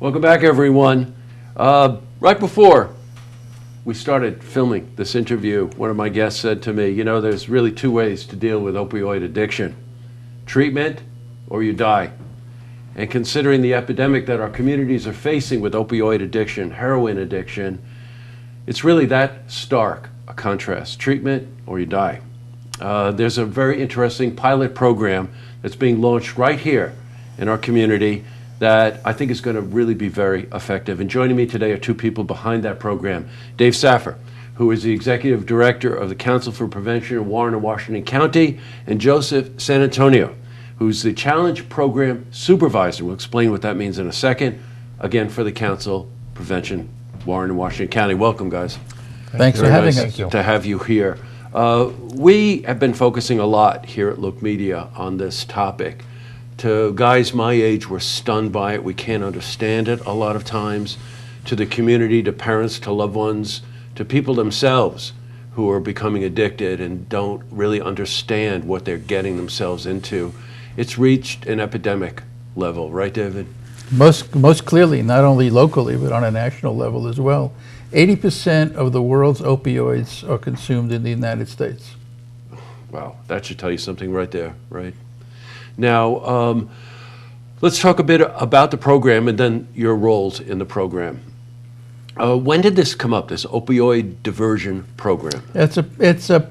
Welcome back, everyone. Right before we started filming this interview, one of my guests said to me, you know, there's really two ways to deal with opioid addiction: treatment or you die. And considering the epidemic that our communities are facing with opioid addiction, heroin addiction, it's really that stark a contrast: treatment or you die. There's a very interesting pilot program that's being launched right here in our community that I think is going to really be very effective. And joining me today are two people behind that program: Dave Saffer, who is the Executive Director of the Council for Prevention in Warren and Washington County, and Joseph San Antonio, who's the Challenge Program Supervisor. We'll explain what that means in a second. Again, for the Council Prevention, Warren and Washington County. Welcome, guys. Thanks for having us. To have you here. We have been focusing a lot here at Look Media on this topic. To guys my age, we're stunned by it. We can't understand it a lot of times. To the community, to parents, to loved ones, to people themselves who are becoming addicted and don't really understand what they're getting themselves into. It's reached an epidemic level, right, David? Most clearly, not only locally, but on a national level as well. 80% of the world's opioids are consumed in the United States. Wow, that should tell you something right there, right? Now, let's talk a bit about the program and then your roles in the program. When did this come up, this opioid diversion program? It's a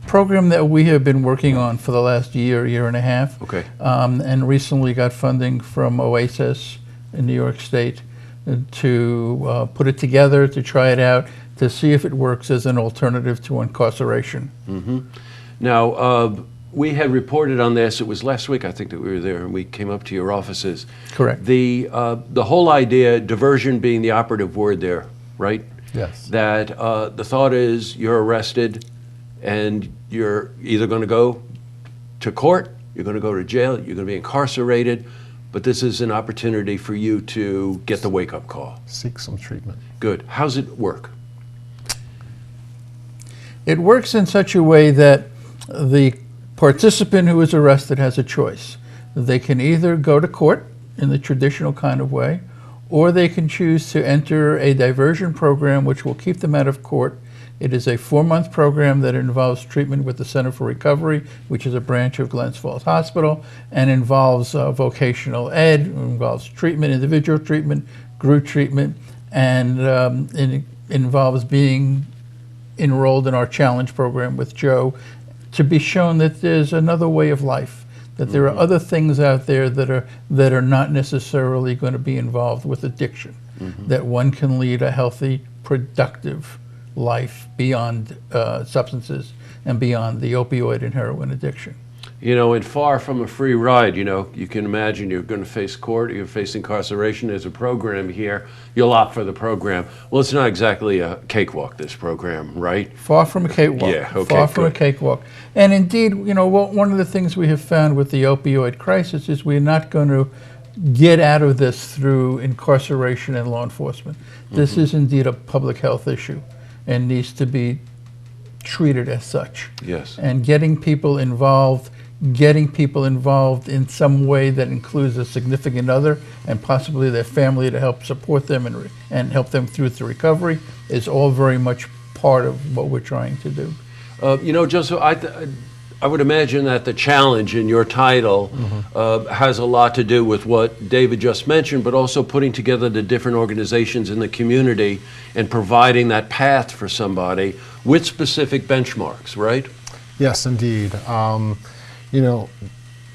program that we have been working on for the last year and a half. Okay. And recently got funding from Oasis in New York State to put it together, to try it out, to see if it works as an alternative to incarceration. Mm-hmm. Now, we had reported on this. It was last week, I think, that we were there, and we came up to your offices. Correct. The whole idea, diversion being the operative word there, right? Yes. That the thought is you're arrested, and you're either going to go to court, you're going to go to jail, you're going to be incarcerated, but this is an opportunity for you to get the wake-up call. Seek some treatment. Good. How's it work? It works in such a way that the participant who is arrested has a choice. They can either go to court in the traditional kind of way, or they can choose to enter a diversion program which will keep them out of court. It is a 4-month program that involves treatment with the Center for Recovery, which is a branch of Glens Falls Hospital, and involves vocational ed, involves treatment, individual treatment, group treatment, and it involves being enrolled in our Challenge program with Joe, to be shown that there's another way of life, that there are other things out there that are not necessarily going to be involved with addiction, that one can lead a healthy, productive life beyond substances and beyond the opioid and heroin addiction. You know, and far from a free ride, you know, you can imagine you're going to face court, you're facing incarceration. There's a program here. You'll opt for the program. Well, it's not exactly a cakewalk, this program, right? Far from a cakewalk. Yeah, okay, Far from good. a cakewalk. And indeed, you know, one of the things we have found with the opioid crisis is we're not going to get out of this through incarceration and law enforcement. This is indeed a public health issue and needs to be treated as such. Yes. And getting people involved in some way that includes a significant other and possibly their family to help support them and help them through the recovery is all very much part of what we're trying to do. You know, Joseph, I would imagine that the challenge in your title has a lot to do with what David just mentioned, but also putting together the different organizations in the community and providing that path for somebody with specific benchmarks, right? Yes, indeed. You know,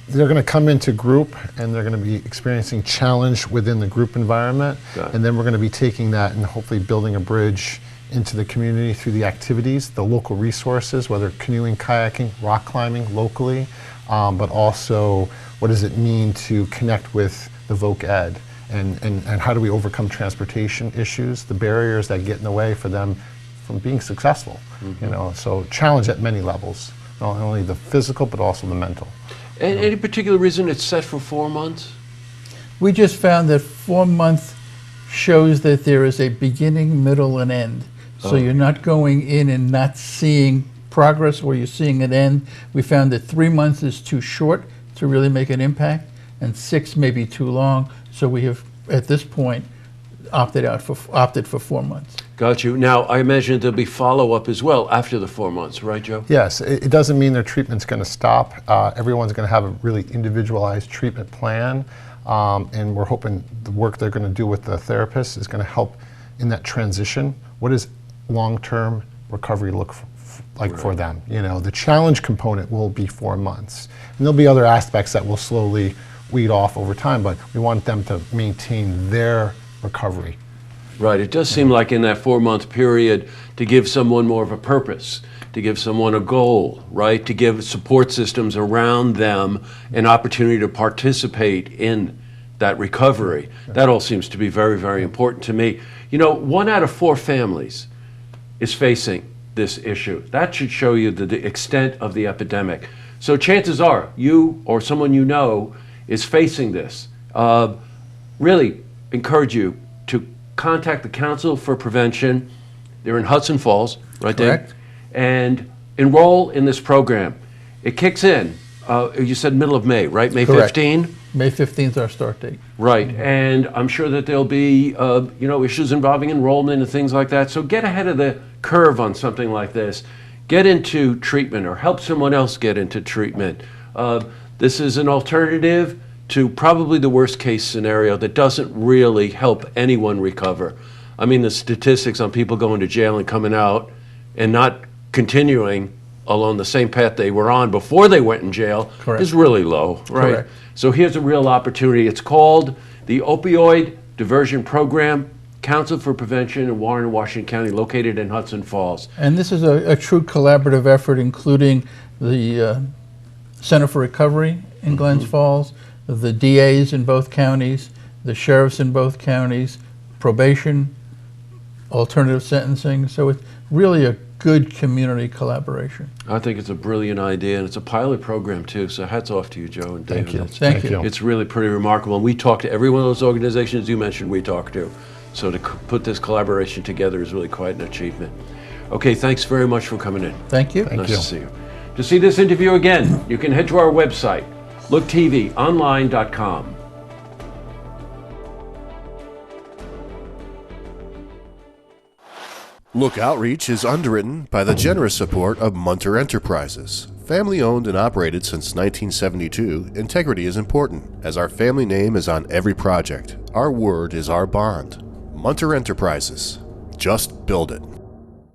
they're going to come into group and they're going to be experiencing challenge within the group environment. And then we're going to be taking that and hopefully building a bridge into the community through the activities, the local resources, whether canoeing, kayaking, rock climbing locally, but also what does it mean to connect with the voc ed and how do we overcome transportation issues, the barriers that get in the way for them from being successful. You know, so challenge at many levels. Not only the physical, but also the mental. And any particular reason it's set for 4 months? We just found that 4 months shows that there is a beginning, middle, and end. So you're not going in and not seeing progress where you're seeing an end. We found that 3 months is too short to really make an impact, and 6 may be too long. So we have, at this point, opted for 4 months. Got you. Now, I imagine there'll be follow-up as well after the 4 months, right, Joe? Yes, it doesn't mean their treatment's going to stop. Everyone's going to have a really individualized treatment plan, and we're hoping the work they're going to do with the therapist is going to help in that transition. What does long-term recovery look like for them? You know, the challenge component will be 4 months, and there'll be other aspects that will slowly weed off over time, but we want them to maintain their recovery. Right. It does seem like in that 4-month period to give someone more of a purpose, to give someone a goal, right? To give support systems around them an opportunity to participate in that recovery. That all seems to be very, very important to me. You know, 1 out of 4 families is facing this issue. That should show you the extent of the epidemic. So chances are you or someone you know is facing this. Really encourage you to contact the Council for Prevention. They're in Hudson Falls, right there. Correct. And enroll in this program. It kicks in, you said middle of May, right? May Correct. 15? May 15th is our start date. Right, and I'm sure that there'll be issues involving enrollment and things like that. So get ahead of the curve on something like this. Get into treatment or help someone else get into treatment. This is an alternative to probably the worst case scenario that doesn't really help anyone recover. I mean, the statistics on people going to jail and coming out and not continuing along the same path they were on before they went in jail Correct. is really low, right? Correct. So here's a real opportunity. It's called the Opioid Diversion Program, Council for Prevention in Warren and Washington County, located in Hudson Falls. And this is a true collaborative effort, including the Center for Recovery in Glens Falls, the DAs in both counties, the sheriffs in both counties, probation, alternative sentencing. So it's really a good community collaboration. I think it's a brilliant idea, and it's a pilot program too, so hats off to you, Joe and David. Thank you. It's- Thank you. It's really pretty remarkable, and we talk to every one of those organizations you mentioned we talk to. So to put this collaboration together is really quite an achievement. Okay, thanks very much for coming in. Thank you. Thank Nice you. to see you. To see this interview again, you can head to our website, looktvonline.com. Look Outreach is underwritten by the generous support of Munter Enterprises. Family owned and operated since 1972, integrity is important, as our family name is on every project. Our word is our bond. Munter Enterprises. Just build it.